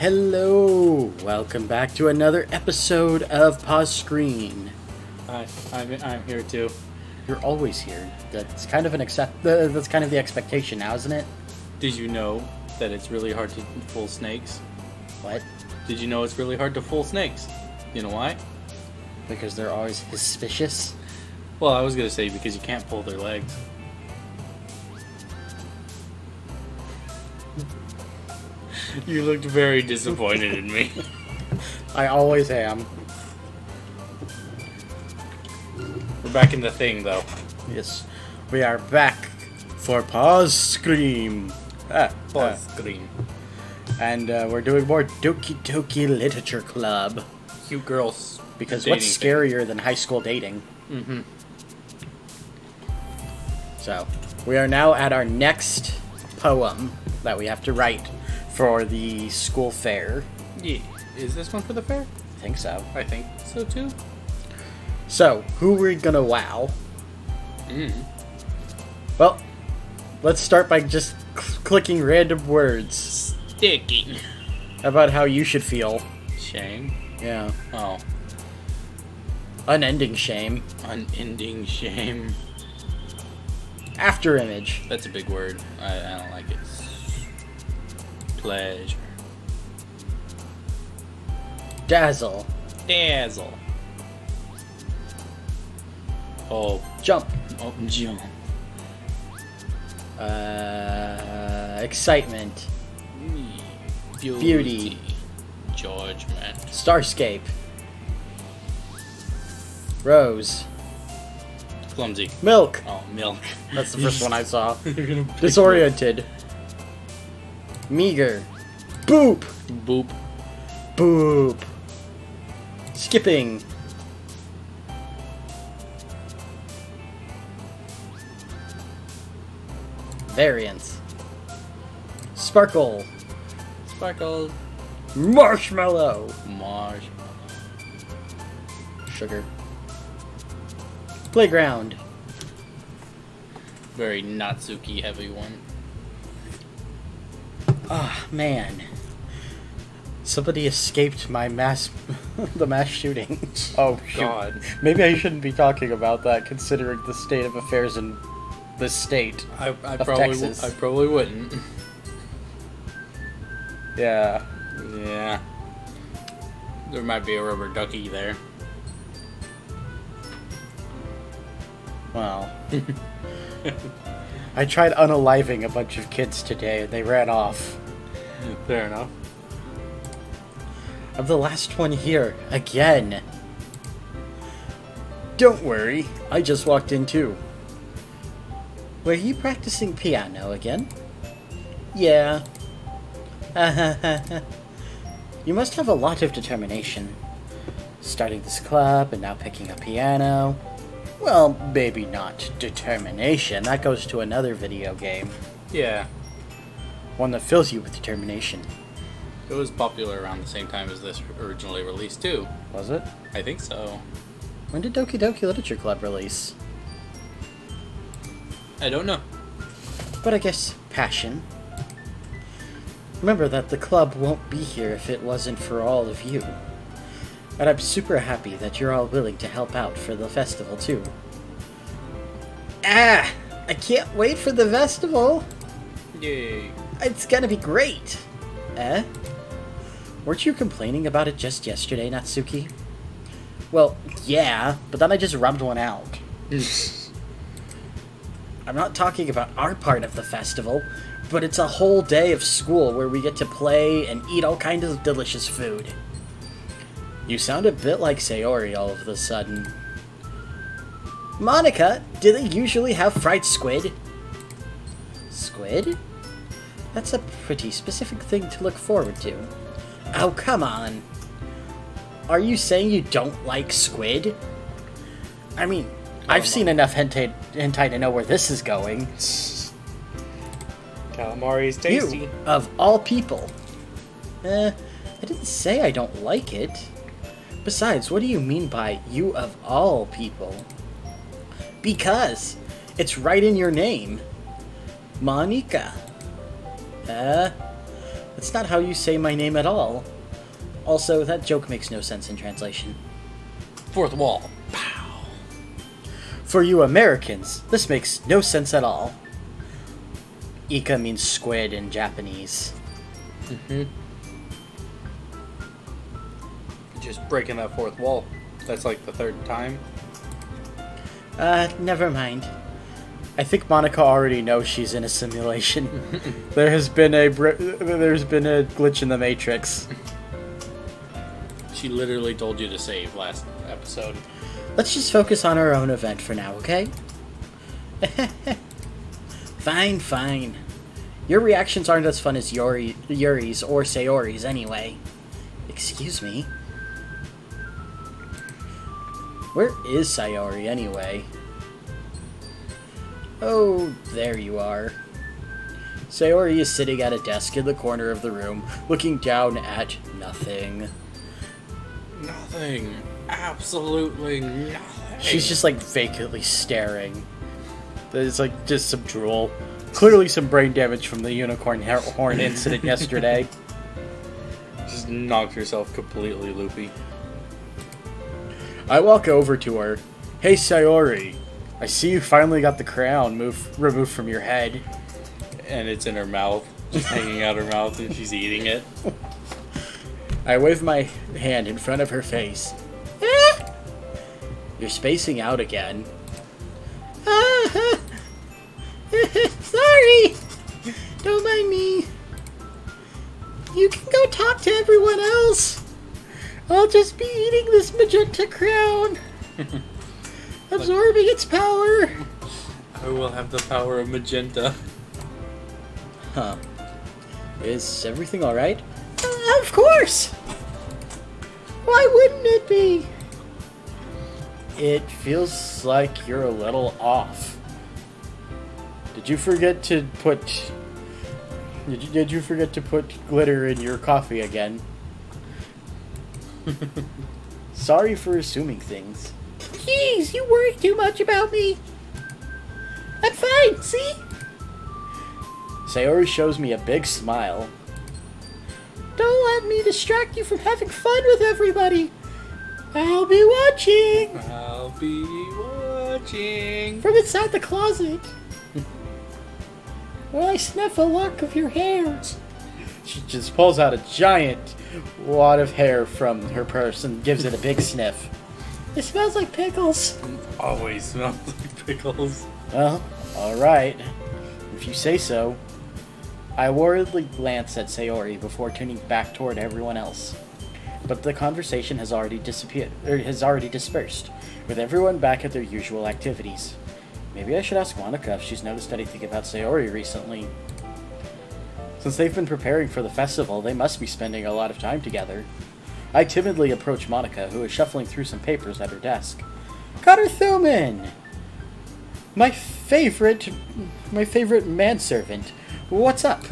Hello! Welcome back to another episode of Paws Scream. Hi, I'm here too. You're always here. That's kind of that's kind of the expectation now, isn't it? Did you know that it's really hard to fool snakes? What? Did you know it's really hard to fool snakes? You know why? Because they're always suspicious? Well, I was gonna say because you can't pull their legs. You looked very disappointed in me. I always am. We're back in the thing, though. Yes, we are back for Paws Scream. Paws Scream. And we're doing more Doki Doki Literature Club. Cute girls. Because what's scarier than high school dating? Mm-hmm. So, we are now at our next poem that we have to write for the school fair. Yeah. Is this one for the fair? I think so. I think so, too. So, who we're gonna wow? Well, let's start by just clicking random words. Sticking. About how you should feel. Shame? Yeah. Oh. Unending shame. Unending shame. After image. That's a big word. I don't like it. Pleasure. Dazzle. Dazzle. Oh. Jump. Oh, jump. Excitement. Beauty. Judgment. Starscape. Rose. Clumsy. Milk. Oh, milk. That's the first one I saw. Disoriented. Meager. Boop. Boop. Boop. Skipping. Variance. Sparkle. Sparkle. Marshmallow. Marshmallow. Sugar. Playground. Very Natsuki heavy one. Ah, oh, man. Somebody escaped my the mass shooting. Oh, shoot. God. Maybe I shouldn't be talking about that, considering the state of affairs in the state I of probably Texas. I probably wouldn't. Yeah. Yeah. There might be a rubber ducky there. Well. I tried unaliving a bunch of kids today, and they ran off. Fair enough. I'm the last one here, again. Don't worry, I just walked in too. Were you practicing piano again? Yeah. You must have a lot of determination. Starting this club and now picking up piano. Well, maybe not determination. That goes to another video game. Yeah. One that fills you with determination. It was popular around the same time as this originally released, too. Was it? I think so. When did Doki Doki Literature Club release? I don't know. But I guess passion. Remember that the club won't be here if it wasn't for all of you. And I'm super happy that you're all willing to help out for the festival, too. Ah! I can't wait for the festival! Yay. It's gonna be great! Eh? Weren't you complaining about it just yesterday, Natsuki? Well, yeah, but then I just rubbed one out. I'm not talking about our part of the festival, but it's a whole day of school where we get to play and eat all kinds of delicious food. You sound a bit like Sayori all of a sudden. Monica, do they usually have fried squid? Squid? That's a pretty specific thing to look forward to. Oh, come on. Are you saying you don't like squid? I mean, I've seen enough hentai to know where this is going. Calamari's tasty. You, of all people. I didn't say I don't like it. Besides, what do you mean by you of all people? Because it's right in your name. Monica. That's not how you say my name at all. Also, that joke makes no sense in translation. Fourth wall. Pow. For you Americans, this makes no sense at all. Ika means squid in Japanese. Just breaking that fourth wall. That's like the third time. Never mind. I think Monica already knows she's in a simulation. There's been a glitch in the Matrix. She literally told you to save last episode. Let's just focus on our own event for now, okay? Fine. Your reactions aren't as fun as Yuri's or Sayori's anyway. Excuse me? Where is Sayori anyway? Oh, there you are. Sayori is sitting at a desk in the corner of the room, looking down at nothing. Nothing. Absolutely nothing. She's just like vacantly staring. There's like just some drool. Clearly some brain damage from the unicorn horn incident yesterday. Just knocked herself completely loopy. I walk over to her. Hey Sayori, I see you finally got the crown removed from your head. And it's in her mouth. Just hanging out her mouth and she's eating it. I wave my hand in front of her face. You're spacing out again. Sorry! Don't mind me. You can go talk to everyone else. I'll just be eating this magenta crown. Absorbing its power. I will have the power of magenta. Huh. Is everything alright? Of course! Why wouldn't it be? It feels like you're a little off. Did you forget to put... Did you forget to put glitter in your coffee again? Sorry for assuming things. Jeez, you worry too much about me. I'm fine, see? Sayori shows me a big smile. Don't let me distract you from having fun with everybody. I'll be watching. I'll be watching. From inside the closet. While I sniff a lock of your hair. She just pulls out a giant wad of hair from her purse and gives it a big sniff. It smells like pickles. Always smells like pickles. Well, alright. If you say so. I worriedly glance at Sayori before turning back toward everyone else. But the conversation has already dispersed, with everyone back at their usual activities. Maybe I should ask Monica if she's noticed anything about Sayori recently. Since they've been preparing for the festival, they must be spending a lot of time together. I timidly approach Monica, who is shuffling through some papers at her desk. Connor Thuman! My favorite manservant. What's up?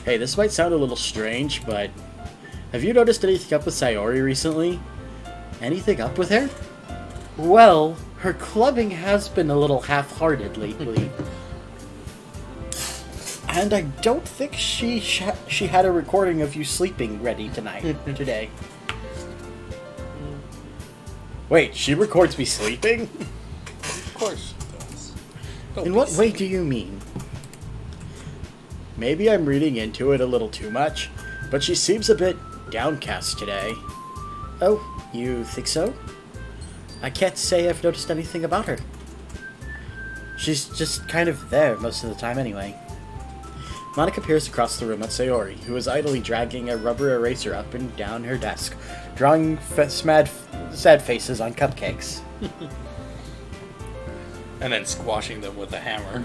Hey, this might sound a little strange, but have you noticed anything up with Sayori recently? Anything up with her? Well, her clubbing has been a little half-hearted lately. And I don't think she had a recording of you sleeping ready today. Wait, she records me sleeping? Of course she does. In what way do you mean? Maybe I'm reading into it a little too much, but she seems a bit downcast today. Oh, you think so? I can't say I've noticed anything about her. She's just kind of there most of the time anyway. Monica peers across the room at Sayori, who is idly dragging a rubber eraser up and down her desk, drawing sad faces on cupcakes. And then squashing them with a hammer.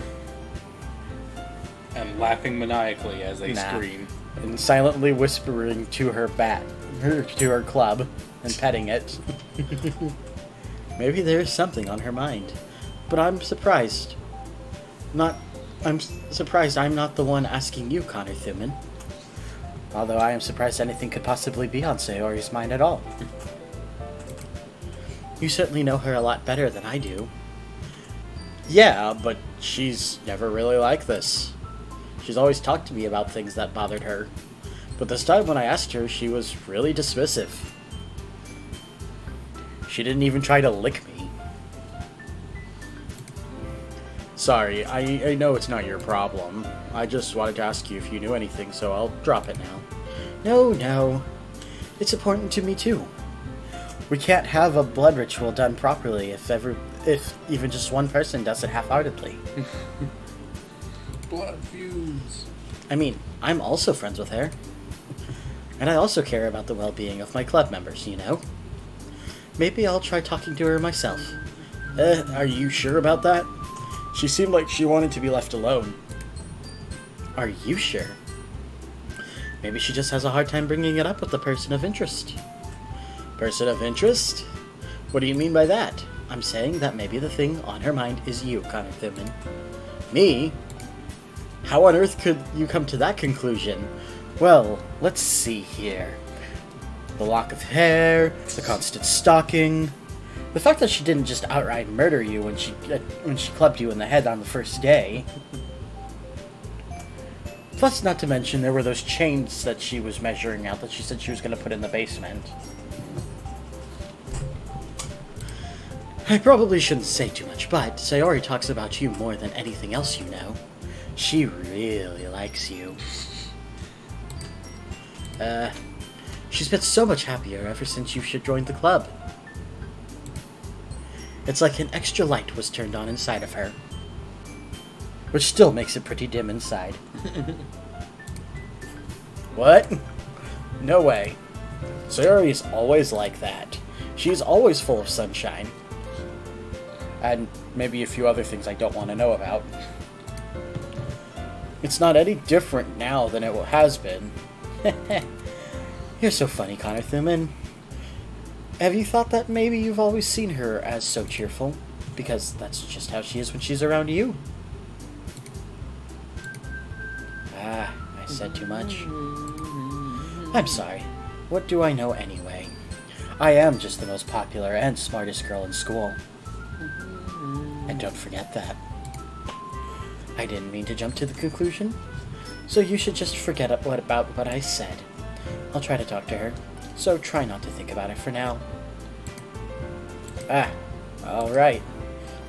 And laughing maniacally as they scream. And silently whispering to her to her club, and petting it. Maybe there's something on her mind. But I'm surprised. I'm surprised I'm not the one asking you, Connor Thuman. Although I am surprised anything could possibly be on Sayori's mind at all. You certainly know her a lot better than I do. Yeah, but she's never really like this. She's always talked to me about things that bothered her. But this time when I asked her, she was really dismissive. She didn't even try to lick me. Sorry, I know it's not your problem. I just wanted to ask you if you knew anything, so I'll drop it now. No. It's important to me too. We can't have a blood ritual done properly if even just one person does it half-heartedly. Blood feuds. I mean, I'm also friends with her. And I also care about the well-being of my club members, you know? Maybe I'll try talking to her myself. Are you sure about that? She seemed like she wanted to be left alone. Are you sure? Maybe she just has a hard time bringing it up with the person of interest. Person of interest? What do you mean by that? I'm saying that maybe the thing on her mind is you, Connor Thuman. Me? How on earth could you come to that conclusion? Well, let's see here. The lock of hair, the constant stalking, the fact that she didn't just outright murder you when she clubbed you in the head on the first day. Plus, not to mention, there were those chains that she was measuring out that she said she was going to put in the basement. I probably shouldn't say too much, but Sayori talks about you more than anything else you know. She really likes you. She's been so much happier ever since you joined the club. It's like an extra light was turned on inside of her. Which still makes it pretty dim inside. What? No way. Sayori is always like that. She's always full of sunshine. And maybe a few other things I don't want to know about. It's not any different now than it has been. You're so funny, Connor Thuman. Have you thought that maybe you've always seen her as so cheerful? Because that's just how she is when she's around you. Ah, I said too much. I'm sorry. What do I know anyway? I am just the most popular and smartest girl in school. And don't forget that. I didn't mean to jump to the conclusion, so you should just forget about what I said. I'll try to talk to her, so try not to think about it for now. Ah, alright.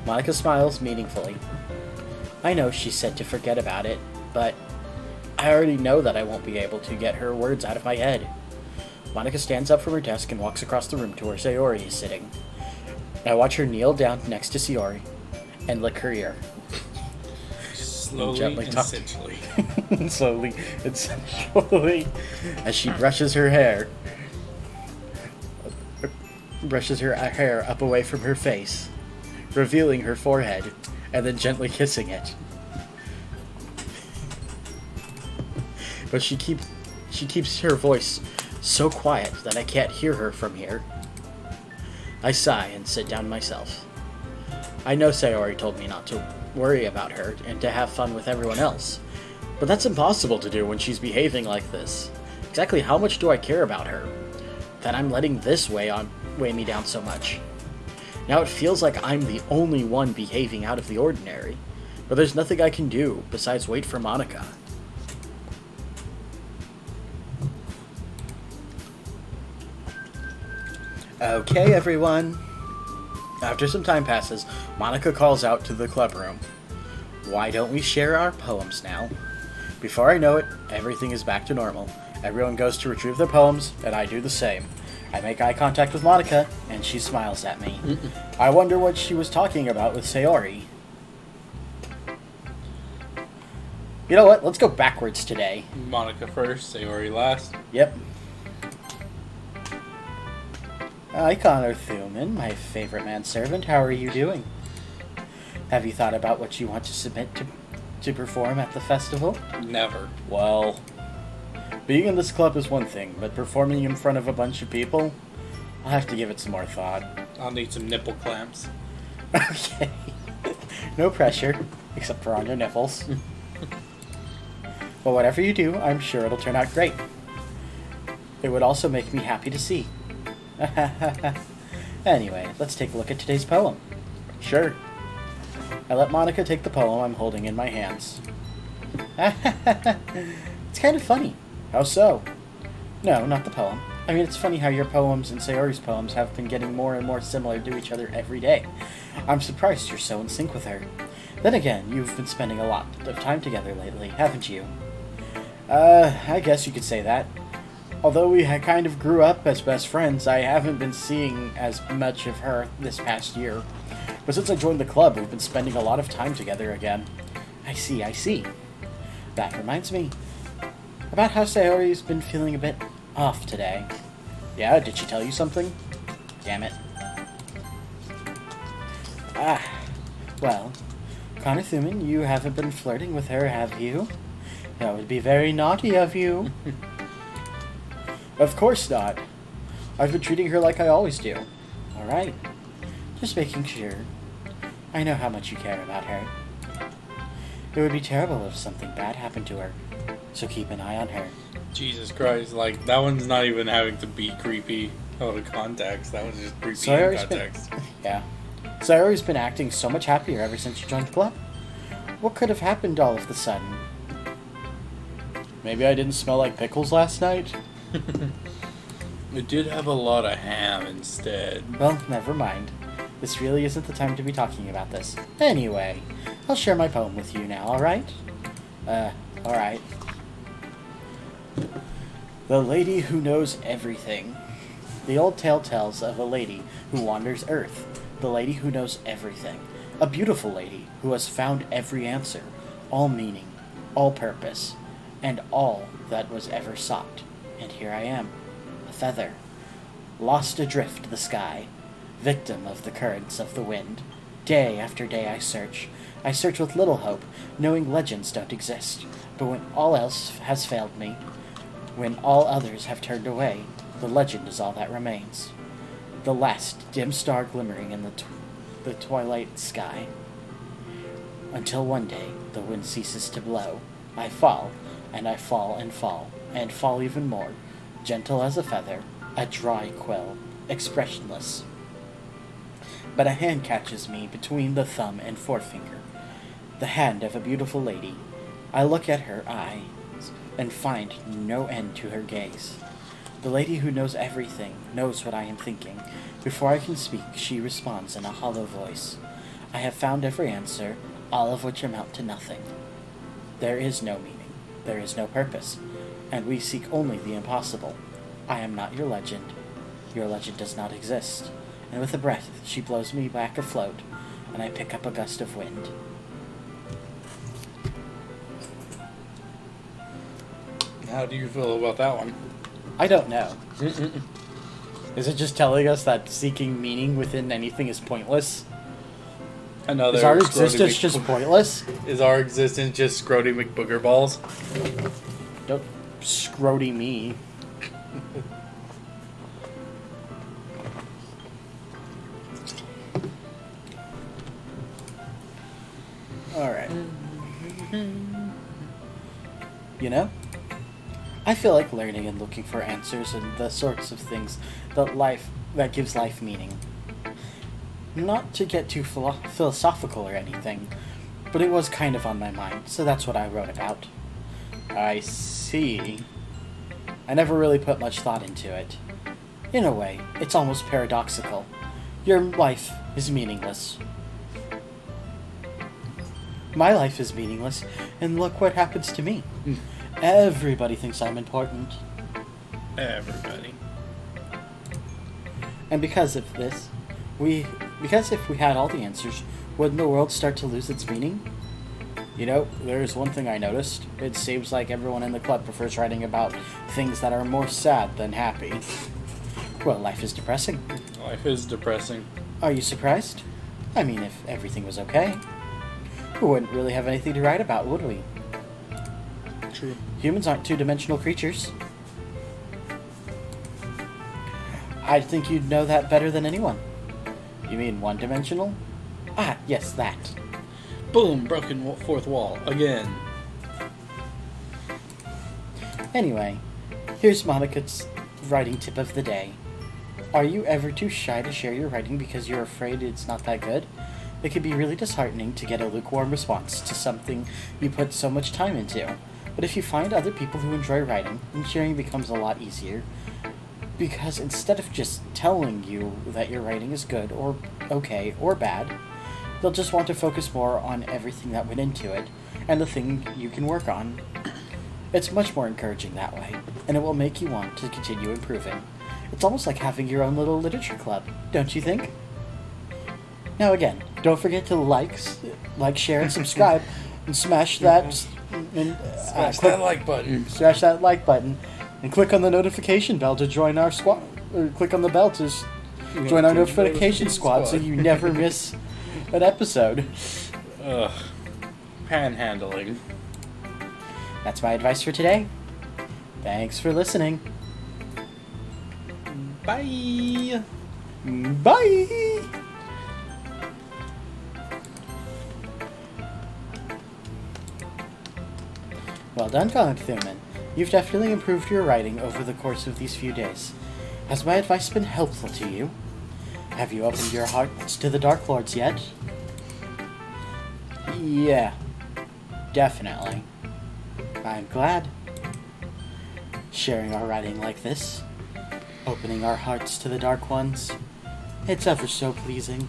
Monica smiles meaningfully. I know she said to forget about it, but I already know that I won't be able to get her words out of my head. Monica stands up from her desk and walks across the room to where Sayori is sitting. I watch her kneel down next to Sayori and lick her ear. Slowly and sensually. Slowly and sensually. As she brushes her hair. Brushes her hair up away from her face, revealing her forehead, and then gently kissing it. But she keeps her voice so quiet that I can't hear her from here. I sigh and sit down myself. I know Sayori told me not to worry about her and to have fun with everyone else, but that's impossible to do when she's behaving like this. Exactly how much do I care about her that I'm letting this weigh me down so much? Now it feels like I'm the only one behaving out of the ordinary, but there's nothing I can do besides wait for Monica. Okay, everyone. After some time passes, Monica calls out to the club room. Why don't we share our poems now? Before I know it, everything is back to normal. Everyone goes to retrieve their poems, and I do the same. I make eye contact with Monica, and she smiles at me. I wonder what she was talking about with Sayori. You know what? Let's go backwards today. Monica first, Sayori last. Yep. Hi, Connor Thuman, my favorite manservant. How are you doing? Have you thought about what you want to submit to perform at the festival? Never. Well, being in this club is one thing, but performing in front of a bunch of people, I'll have to give it some more thought. I'll need some nipple clamps. Okay. No pressure, except for on your nipples. But whatever you do, I'm sure it'll turn out great. It would also make me happy to see. Anyway, let's take a look at today's poem. Sure. I let Monica take the poem I'm holding in my hands. It's kind of funny. How so? No, not the poem. I mean, it's funny how your poems and Sayori's poems have been getting more and more similar to each other every day. I'm surprised you're so in sync with her. Then again, you've been spending a lot of time together lately, haven't you? I guess you could say that. Although we kind of grew up as best friends, I haven't been seeing as much of her this past year. But since I joined the club, we've been spending a lot of time together again. I see. That reminds me about how Sayori's been feeling a bit off today. Yeah, did she tell you something? Damn it. Well, Kanathuman, you haven't been flirting with her, have you? That would be very naughty of you. Of course not. I've been treating her like I always do. Alright. Just making sure. I know how much you care about her. It would be terrible if something bad happened to her, so keep an eye on her. Jesus Christ, like, that one's not even having to be creepy out of context. That one's just creepy in context. Yeah. Sayori's been acting so much happier ever since you joined the club. What could have happened all of a sudden? Maybe I didn't smell like pickles last night? It did have a lot of ham instead. Well, never mind. This really isn't the time to be talking about this. Anyway, I'll share my poem with you now, alright? Alright. The Lady Who Knows Everything. The old tale tells of a lady who wanders Earth. The lady who knows everything. A beautiful lady who has found every answer, all meaning, all purpose, and all that was ever sought. And here I am, a feather, lost adrift the sky, victim of the currents of the wind. Day after day I search with little hope, knowing legends don't exist. But when all else has failed me, when all others have turned away, the legend is all that remains. The last dim star glimmering in the twilight sky. Until one day the wind ceases to blow. I fall, and I fall and fall, and fall even more, gentle as a feather, a dry quill, expressionless. But a hand catches me between the thumb and forefinger, the hand of a beautiful lady. I look at her eyes and find no end to her gaze. The lady who knows everything knows what I am thinking. Before I can speak, she responds in a hollow voice. I have found every answer, all of which amount to nothing. There is no meaning, there is no purpose, and we seek only the impossible. I am not your legend. Your legend does not exist. And with a breath, she blows me back afloat, and I pick up a gust of wind. How do you feel about that one? I don't know. Is it just telling us that seeking meaning within anything is pointless? Another Is our existence just pointless? Is our existence just Scrody McBooger balls? Don't scrody me. Alright. You know? I feel like learning and looking for answers and the sorts of things that gives life meaning. Not to get too philosophical or anything, but it was kind of on my mind, so that's what I wrote about. I see. I never really put much thought into it. In a way, it's almost paradoxical. Your life is meaningless. My life is meaningless, and look what happens to me. Everybody thinks I'm important. Everybody. And because of this, because if we had all the answers, wouldn't the world start to lose its meaning? You know, there's one thing I noticed. It seems like everyone in the club prefers writing about things that are more sad than happy. Well, life is depressing. Life is depressing. Are you surprised? I mean, if everything was okay, we wouldn't really have anything to write about, would we? True. Humans aren't two-dimensional creatures. I think you'd know that better than anyone. You mean one-dimensional? Ah, yes, that. Boom! Broken fourth wall. Again. Anyway, here's Monica's writing tip of the day. Are you ever too shy to share your writing because you're afraid it's not that good? It can be really disheartening to get a lukewarm response to something you put so much time into. But if you find other people who enjoy writing, then sharing becomes a lot easier. Because instead of just telling you that your writing is good, or okay, or bad, they'll just want to focus more on everything that went into it, and the thing you can work on. It's much more encouraging that way, and it will make you want to continue improving. It's almost like having your own little literature club, don't you think? Now again, don't forget to like, share, and subscribe, and smash that... Smash that like button. Smash that like button, and click on the notification bell to join our squad. Or click on the bell to join our notification squad so you never miss an episode. Ugh. Panhandling. That's my advice for today. Thanks for listening. Bye. Bye. Well done, Comic Thuman. You've definitely improved your writing over the course of these few days. Has my advice been helpful to you? Have you opened your hearts to the Dark Lords yet? Yeah, definitely. I'm glad. Sharing our writing like this, opening our hearts to the Dark Ones, it's ever so pleasing.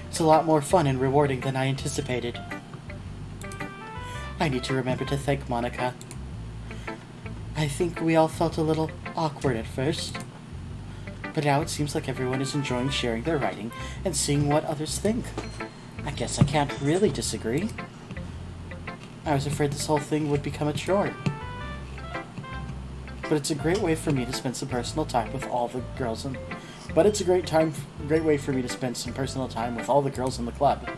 It's a lot more fun and rewarding than I anticipated. I need to remember to thank Monica. I think we all felt a little awkward at first, but now it seems like everyone is enjoying sharing their writing and seeing what others think. I guess I can't really disagree. I was afraid this whole thing would become a chore. But it's a great way for me to spend some personal time with all the girls in... But it's a great way for me to spend some personal time with all the girls in the club.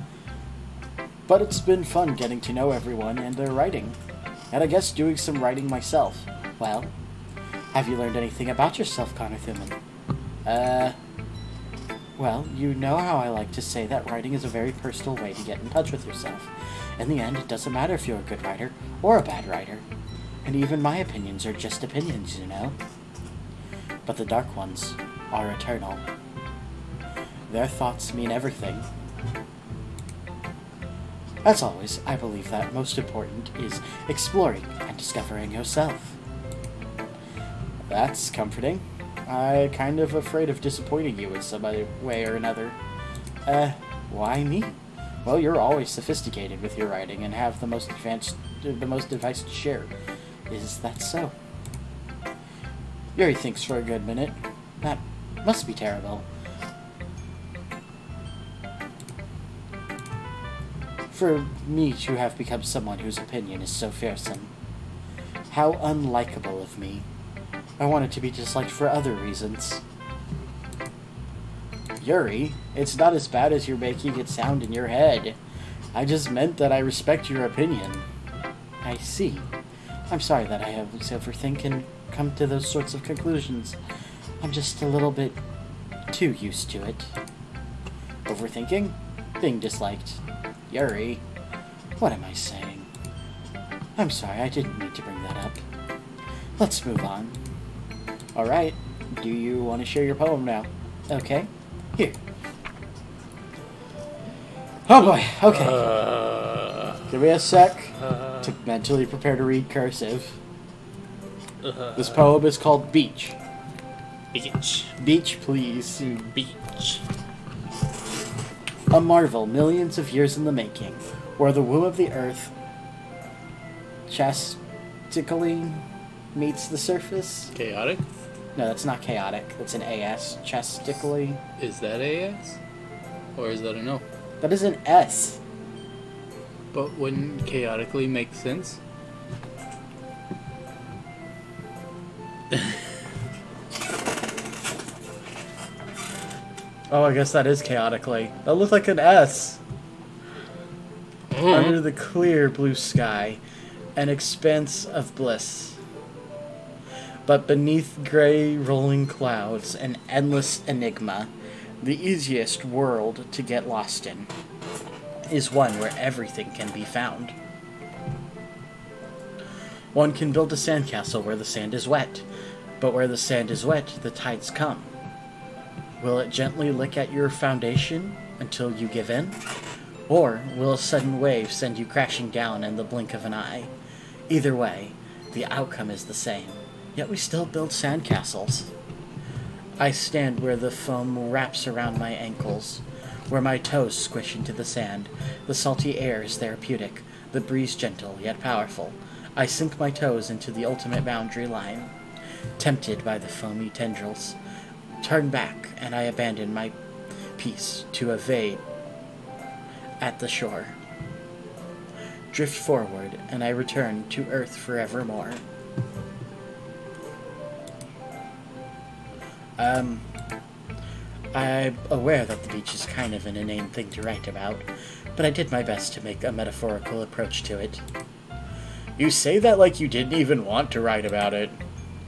But it's been fun getting to know everyone and their writing. And I guess doing some writing myself. Well, have you learned anything about yourself, Connor Thuman? Well, you know how I like to say that writing is a very personal way to get in touch with yourself. In the end, it doesn't matter if you're a good writer or a bad writer. And even my opinions are just opinions, you know? But the Dark Ones are eternal. Their thoughts mean everything. As always, I believe that most important is exploring and discovering yourself. That's comforting. I'm kind of afraid of disappointing you in some other way or another. Why me? Well, you're always sophisticated with your writing and have the most advice to share. Is that so? Yuri thinks for a good minute. That must be terrible. For me to have become someone whose opinion is so fearsome. How unlikable of me. I wanted to be disliked for other reasons. Yuri, it's not as bad as you're making it sound in your head. I just meant that I respect your opinion. I see. I'm sorry that I have to overthink and come to those sorts of conclusions. I'm just a little bit too used to it. Overthinking? Being disliked. Yuri, what am I saying? I'm sorry, I didn't mean to bring that up. Let's move on. Alright, do you want to share your poem now? Okay, here. Oh boy, okay. Give me a sec to mentally prepare to read cursive. This poem is called Beach. Beach. Beach, please. Beach. A marvel millions of years in the making, where the womb of the earth chastically meets the surface. Chaotic? No, that's not chaotic. That's an AS. Chastically. Is that AS? Or is that a no? That is an S. But wouldn't chaotically make sense? Oh, I guess that is chaotically. That looks like an S. Under the clear blue sky, an expanse of bliss. But beneath gray rolling clouds, an endless enigma, the easiest world to get lost in, is one where everything can be found. One can build a sandcastle where the sand is wet, but where the sand is wet, the tides come. Will it gently lick at your foundation until you give in? Or will a sudden wave send you crashing down in the blink of an eye? Either way, the outcome is the same, yet we still build sandcastles. I stand where the foam wraps around my ankles, where my toes squish into the sand. The salty air is therapeutic, the breeze gentle yet powerful. I sink my toes into the ultimate boundary line, tempted by the foamy tendrils. Turn back, and I abandon my peace to evade at the shore. Drift forward, and I return to Earth forevermore. I'm aware that the beach is kind of an inane thing to write about, but I did my best to make a metaphorical approach to it. You say that like you didn't even want to write about it.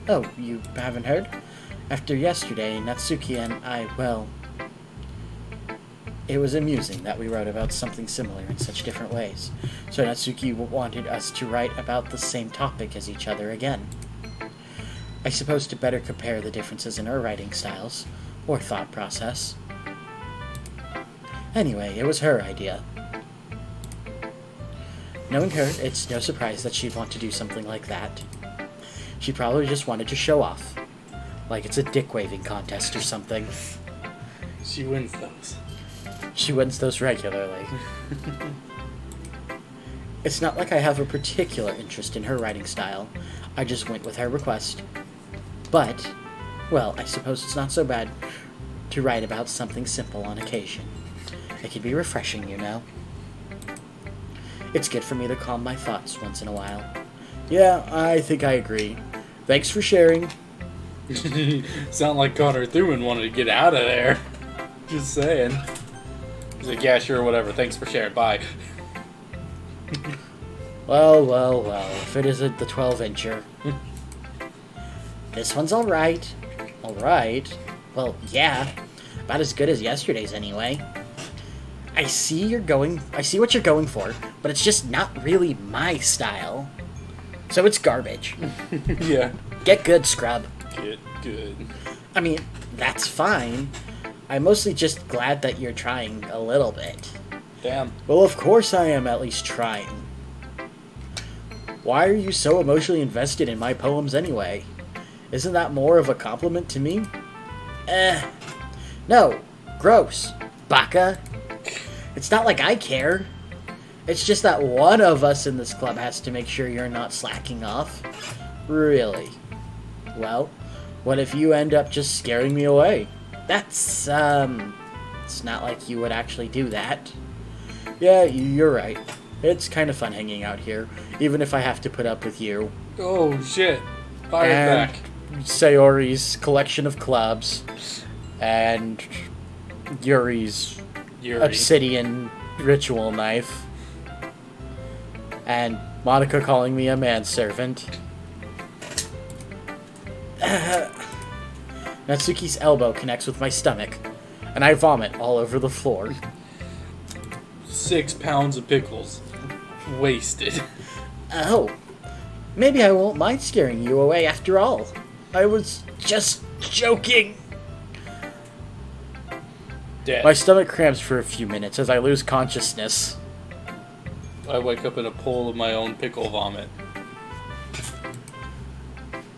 Oh, you haven't heard? After yesterday, Natsuki and I, well... It was amusing that we wrote about something similar in such different ways, so Natsuki wanted us to write about the same topic as each other again. I suppose to better compare the differences in our writing styles, or thought process. Anyway, it was her idea. Knowing her, it's no surprise that she'd want to do something like that. She probably just wanted to show off. Like it's a dick-waving contest or something. She wins those. She wins those regularly. It's not like I have a particular interest in her writing style. I just went with her request. But, well, I suppose it's not so bad to write about something simple on occasion. It can be refreshing, you know. It's good for me to calm my thoughts once in a while. Yeah, I think I agree. Thanks for sharing. Sound like Connor Thuman wanted to get out of there. Just saying. He's like, yeah, sure, whatever. Thanks for sharing. Bye. Well, if it isn't the 12-incher. This one's alright. Alright? Well, yeah. About as good as yesterday's anyway. I see what you're going for, but it's just not really my style. So it's garbage. Yeah. Get good, scrub. Get good. I mean, that's fine. I'm mostly just glad that you're trying a little bit. Damn. Well, of course I am at least trying. Why are you so emotionally invested in my poems anyway? Isn't that more of a compliment to me? No. Gross. Baka. It's not like I care. It's just that one of us in this club has to make sure you're not slacking off. Really? Well, what if you end up just scaring me away? That's, it's not like you would actually do that. Yeah, you're right. It's kind of fun hanging out here, even if I have to put up with you. Oh, shit. Fire and back. Sayori's collection of clubs, and Yuri's obsidian ritual knife, and Monica calling me a manservant. Natsuki's elbow connects with my stomach, and I vomit all over the floor. 6 pounds of pickles. Wasted. Oh, maybe I won't mind scaring you away after all. I was just joking. Dead. My stomach cramps for a few minutes as I lose consciousness. I wake up in a pool of my own pickle vomit.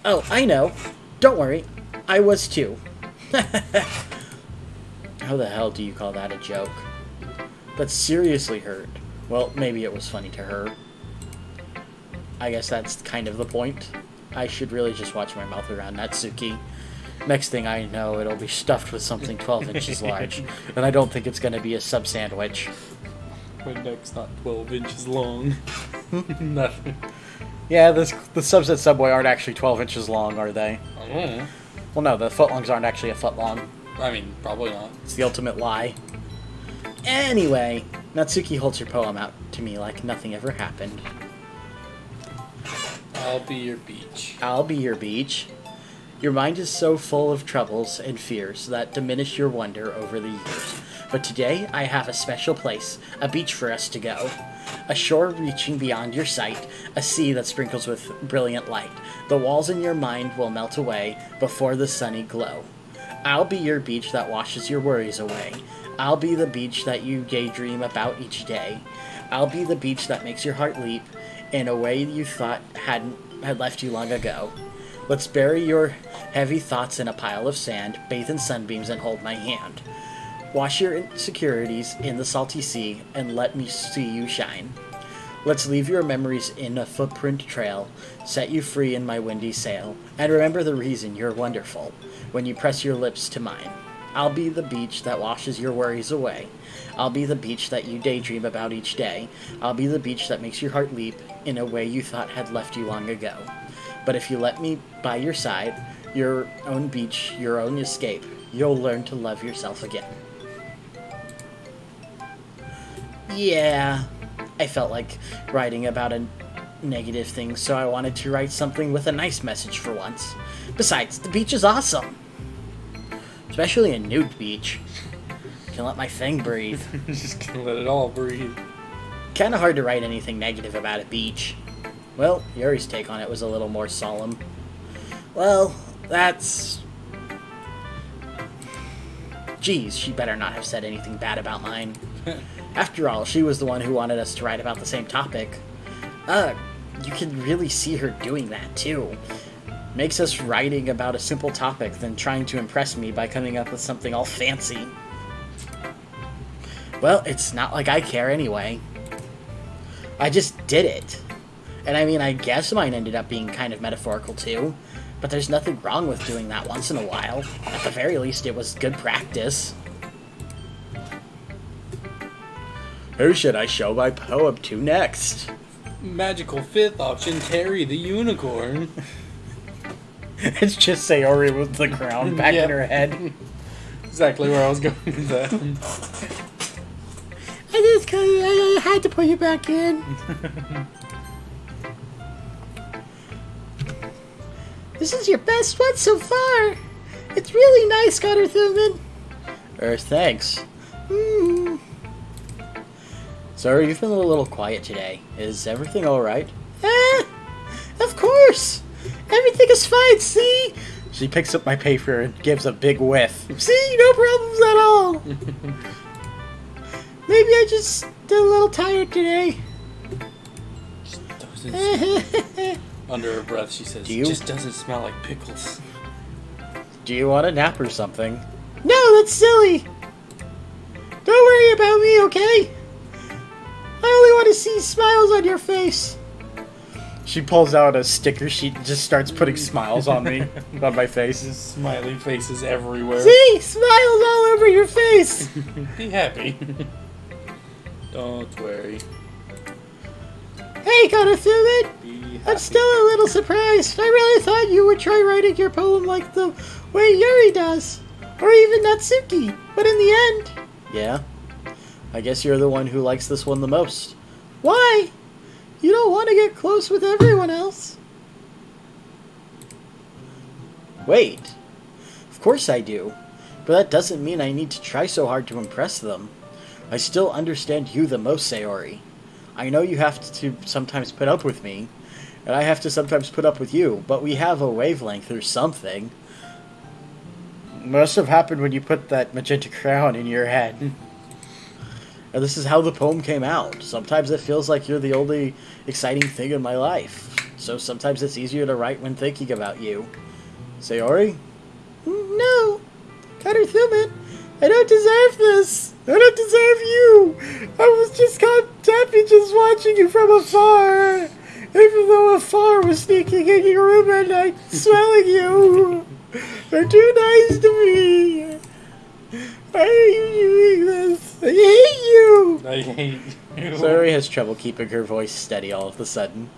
Oh, I know. Don't worry. I was too. How the hell do you call that a joke? That seriously hurt. Well, maybe it was funny to her. I guess that's kind of the point. I should really just watch my mouth around Natsuki. Next thing I know, it'll be stuffed with something 12 inches large. And I don't think it's going to be a sub-sandwich. My neck's not 12 inches long. Nothing. Yeah, the subs at Subway aren't actually 12 inches long, are they? I don't know. Well, no, the footlongs aren't actually a foot long. I mean, probably not. It's the ultimate lie. Anyway, Natsuki holds her poem out to me like nothing ever happened. I'll be your beach. I'll be your beach. Your mind is so full of troubles and fears that diminish your wonder over the years. But today, I have a special place, a beach for us to go. A shore reaching beyond your sight, a sea that sprinkles with brilliant light. The walls in your mind will melt away before the sunny glow. I'll be your beach that washes your worries away. I'll be the beach that you daydream about each day. I'll be the beach that makes your heart leap in a way you thought had left you long ago. Let's bury your heavy thoughts in a pile of sand, bathe in sunbeams, and hold my hand. Wash your insecurities in the salty sea, and let me see you shine. Let's leave your memories in a footprint trail, set you free in my windy sail, and remember the reason you're wonderful when you press your lips to mine. I'll be the beach that washes your worries away. I'll be the beach that you daydream about each day. I'll be the beach that makes your heart leap in a way you thought had left you long ago. But if you let me by your side, your own beach, your own escape, you'll learn to love yourself again. Yeah, I felt like writing about a negative thing, so I wanted to write something with a nice message for once. Besides, the beach is awesome. Especially a nude beach. Can let my thing breathe. Just gonna let it all breathe. Kinda hard to write anything negative about a beach. Well, Yuri's take on it was a little more solemn. Well, that's... Geez, she better not have said anything bad about mine. After all, she was the one who wanted us to write about the same topic. You can really see her doing that, too. Makes us writing about a simple topic than trying to impress me by coming up with something all fancy. Well, it's not like I care anyway. I just did it. And I mean, I guess mine ended up being kind of metaphorical too, but there's nothing wrong with doing that once in a while. At the very least, it was good practice. Who should I show my poem to next? Magical fifth option, Terry the Unicorn. It's just Sayori with the crown back in her head. Exactly where I was going with that. I had to put you back in. This is your best one so far. It's really nice, Connor Thuman. Thanks. Sorry, you've been a little quiet today. Is everything alright? Of course. Everything is fine, see? She picks up my paper and gives a big whiff. See? No problems at all. Maybe I just a little tired today. Under her breath, she says, "It just doesn't smell like pickles." Do you want a nap or something? No, that's silly. Don't worry about me, okay? I only want to see smiles on your face. She pulls out a sticker sheet and just starts putting smiles on me, on my face. Just smiley faces everywhere. See? Smiles all over your face. Be happy. Don't worry. Hey, Connor Thuman. I'm still a little surprised. I really thought you would try writing your poem like the way Yuri does. Or even Natsuki. But in the end... Yeah? I guess you're the one who likes this one the most. Why? You don't want to get close with everyone else. Wait. Of course I do. But that doesn't mean I need to try so hard to impress them. I still understand you the most, Sayori. I know you have to sometimes put up with me, and I have to sometimes put up with you, but we have a wavelength or something. Must have happened when you put that magenta crown in your head. And this is how the poem came out. Sometimes it feels like you're the only exciting thing in my life. So sometimes it's easier to write when thinking about you. Sayori? No. Connor Thuman, I don't deserve this. I don't deserve you. I was just happy just watching you from afar. Even though afar was sneaking in your room at night, smelling you. You're too nice to me. Why are you doing this? I hate you. I hate you. Sayori has trouble keeping her voice steady all of a sudden.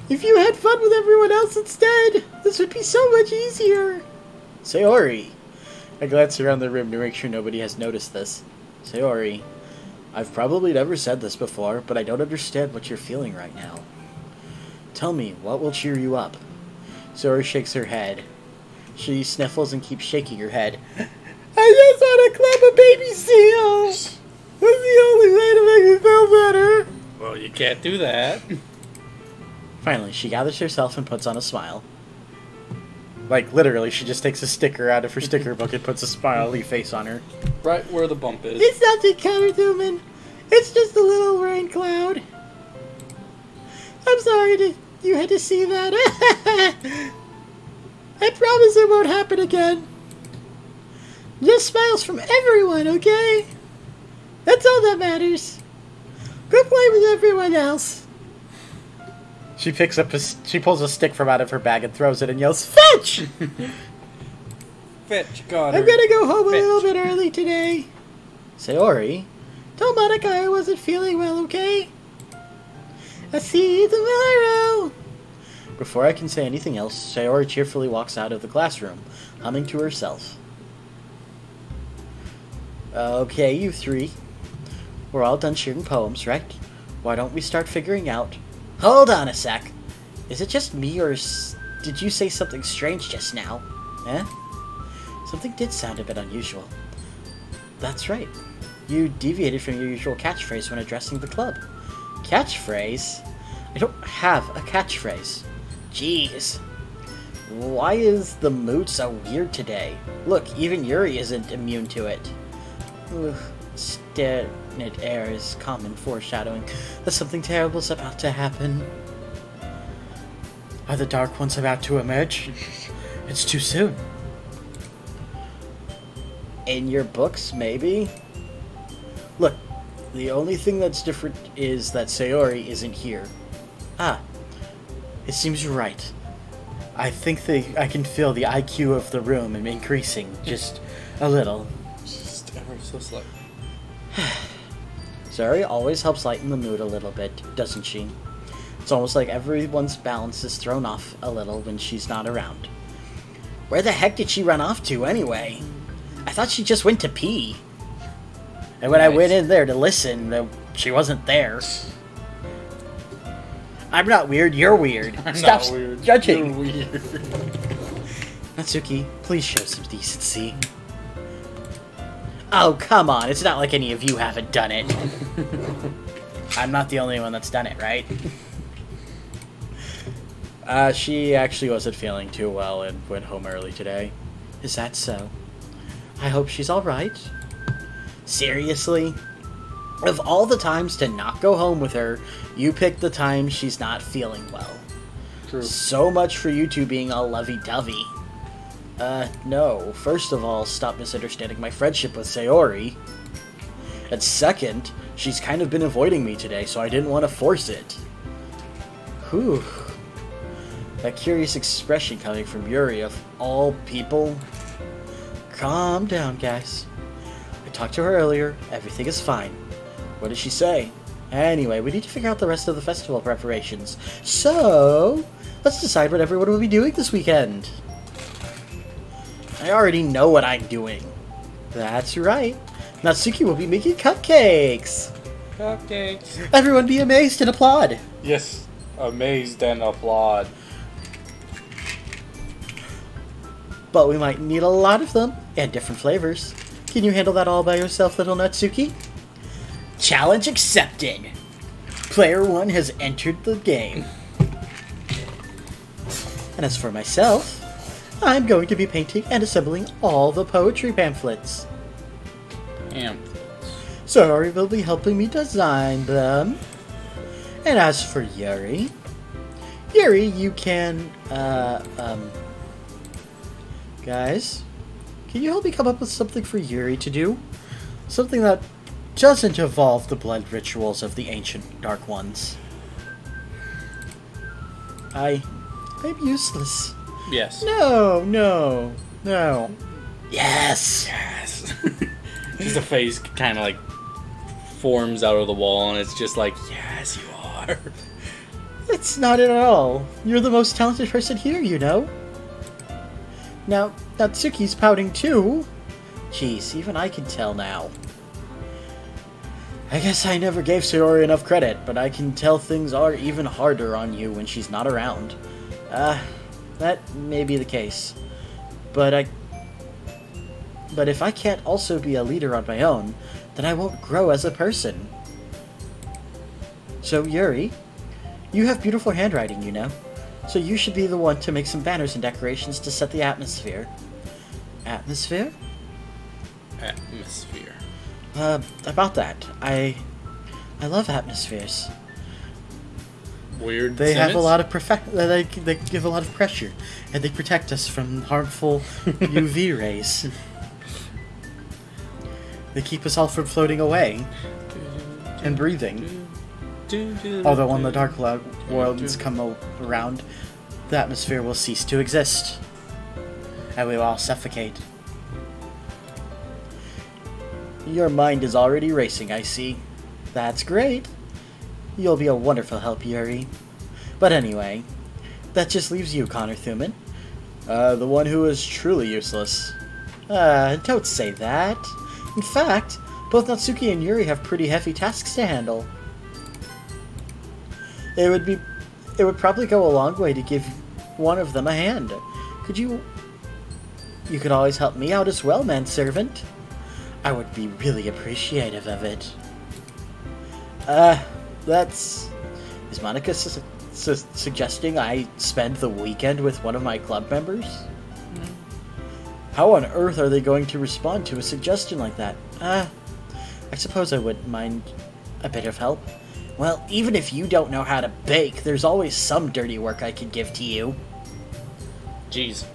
If you had fun with everyone else instead, this would be so much easier. Sayori. I glance around the room to make sure nobody has noticed this. Sayori, I've probably never said this before, but I don't understand what you're feeling right now. Tell me, what will cheer you up? Sayori shakes her head. She sniffles and keeps shaking her head. I just want to club a baby seal! That's the only way to make me feel better! Well, you can't do that. Finally, she gathers herself and puts on a smile. Like, literally, she just takes a sticker out of her sticker book and puts a smiley face on her. Right where the bump is. It's nothing, Connor Thuman. It's just a little rain cloud. I'm sorry you had to see that. I promise it won't happen again. Just smiles from everyone, okay? That's all that matters. Go play with everyone else. She pulls a stick from out of her bag and throws it and yells, "Fetch!" Fetch, God. I'm gonna go home a little bit early today. Sayori, tell Monica I wasn't feeling well, okay? I'll see you tomorrow. Before I can say anything else, Sayori cheerfully walks out of the classroom, humming to herself. Okay, you three. We're all done sharing poems, right? Why don't we start figuring out... Hold on a sec. Is it just me, or did you say something strange just now? Eh? Something did sound a bit unusual. That's right. You deviated from your usual catchphrase when addressing the club. Catchphrase? I don't have a catchphrase. Jeez. Why is the mood so weird today? Look, even Yuri isn't immune to it. Ugh, stagnant air is common foreshadowing that something terrible is about to happen. Are the Dark Ones about to emerge? It's too soon. In your books, maybe? Look, the only thing that's different is that Sayori isn't here. Ah, it seems you're right. I think I can feel the IQ of the room increasing just a little. Just ever so slightly. Sayori always helps lighten the mood a little bit, doesn't she? It's almost like everyone's balance is thrown off a little when she's not around. Where the heck did she run off to, anyway? I thought she just went to pee. And when I went in there to listen, she wasn't there. I'm not weird, you're weird. Stop not weird. Judging. You're weird. Natsuki, please show some decency. Oh, come on. It's not like any of you haven't done it. I'm not the only one that's done it, right? She actually wasn't feeling too well and went home early today. Is that so? I hope she's alright. Seriously? Of all the times to not go home with her, you picked the time she's not feeling well. True. So much for you two being all lovey-dovey. No. First of all, stop misunderstanding my friendship with Sayori. And second, she's kind of been avoiding me today, so I didn't want to force it. Whew. That curious expression coming from Yuri, of all people. Calm down, guys. I talked to her earlier. Everything is fine. What did she say? Anyway, we need to figure out the rest of the festival preparations. So, let's decide what everyone will be doing this weekend. I already know what I'm doing. That's right. Natsuki will be making cupcakes. Cupcakes. Everyone be amazed and applaud. Yes, amazed and applaud. But we might need a lot of them, and different flavors. Can you handle that all by yourself, little Natsuki? Challenge accepted! Player 1 has entered the game. And as for myself, I'm going to be painting and assembling all the poetry pamphlets. Sayori will be helping me design them. And as for Yuri, you can, guys, can you help me come up with something for Yuri to do? Something that doesn't involve the blood rituals of the ancient Dark Ones. I'm useless. Yes. No. Yes! Yes. Just a face kind of like forms out of the wall, and it's just like, yes, you are. It's not it at all. You're the most talented person here, you know. Now, Natsuki's pouting too. Jeez, even I can tell now. I guess I never gave Sayori enough credit, but I can tell things are even harder on you when she's not around. That may be the case. But if I can't also be a leader on my own, then I won't grow as a person. So, Yuri, you have beautiful handwriting, you know. So you should be the one to make some banners and decorations to set the atmosphere. Atmosphere? Atmosphere. About that, I love atmospheres. weird. They have a sentence? lot of they give a lot of pressure, and they protect us from harmful UV rays. They keep us all from floating away and breathing. Although when the dark worlds come around, the atmosphere will cease to exist, and we will all suffocate. Your mind is already racing, I see. That's great. You'll be a wonderful help, Yuri. But anyway, that just leaves you, Connor Thuman. The one who is truly useless. Don't say that. In fact, both Natsuki and Yuri have pretty heavy tasks to handle. It would probably go a long way to give one of them a hand. You could always help me out as well, manservant. I would be really appreciative of it. Is Monica suggesting I spend the weekend with one of my club members? How on earth are they going to respond to a suggestion like that? I suppose I wouldn't mind a bit of help. Well, even if you don't know how to bake, there's always some dirty work I could give to you. Jeez.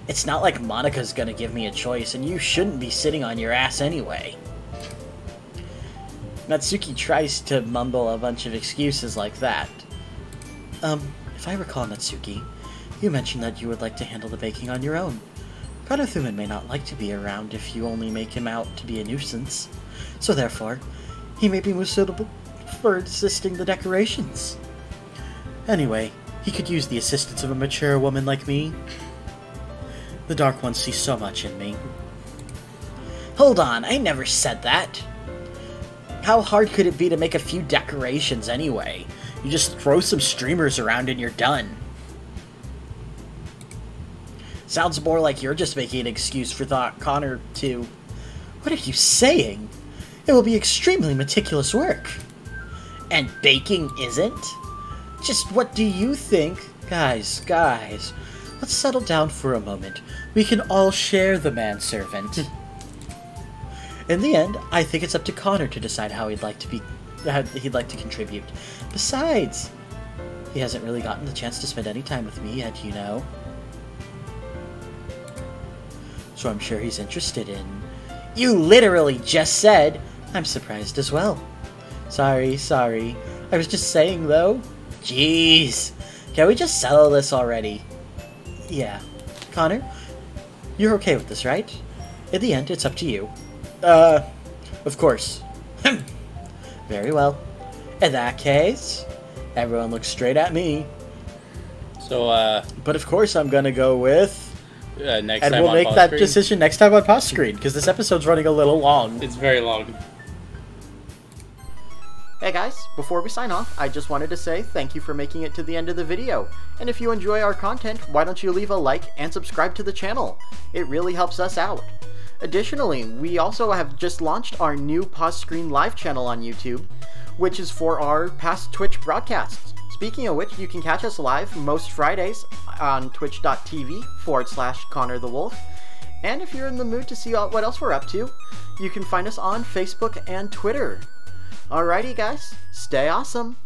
It's not like Monica's gonna give me a choice, and you shouldn't be sitting on your ass anyway. Natsuki tries to mumble a bunch of excuses like that. If I recall, Natsuki, you mentioned that you would like to handle the baking on your own. Connor Thuman may not like to be around if you only make him out to be a nuisance, so therefore, he may be more suitable for assisting the decorations. Anyway, he could use the assistance of a mature woman like me. The Dark One sees so much in me. Hold on, I never said that. How hard could it be to make a few decorations anyway? You just throw some streamers around and you're done. Sounds more like you're just making an excuse for Connor to... What are you saying? It will be extremely meticulous work. And baking isn't? Just what do you think? Guys, let's settle down for a moment. We can all share the manservant. In the end, I think it's up to Connor to decide how he'd like to contribute. Besides, he hasn't really gotten the chance to spend any time with me yet, you know. So I'm sure he's interested in... You literally just said... I'm surprised as well. Sorry. I was just saying, though. Jeez. Can we just settle this already? Yeah. Connor, you're okay with this, right? In the end, it's up to you. Of course. Very well. In that case, everyone looks straight at me. So, But of course I'm gonna go with... next and time we'll on make Paws that Scream. decision next time on Paws Scream, because this episode's running a little long. It's very long. Hey guys, before we sign off, I just wanted to say thank you for making it to the end of the video. And if you enjoy our content, why don't you leave a like and subscribe to the channel? It really helps us out. Additionally, we also have just launched our new Paws Scream live channel on YouTube, which is for our past Twitch broadcasts. Speaking of which, you can catch us live most Fridays on twitch.tv/Connor the Wolf. And if you're in the mood to see what else we're up to, you can find us on Facebook and Twitter. Alrighty guys, stay awesome!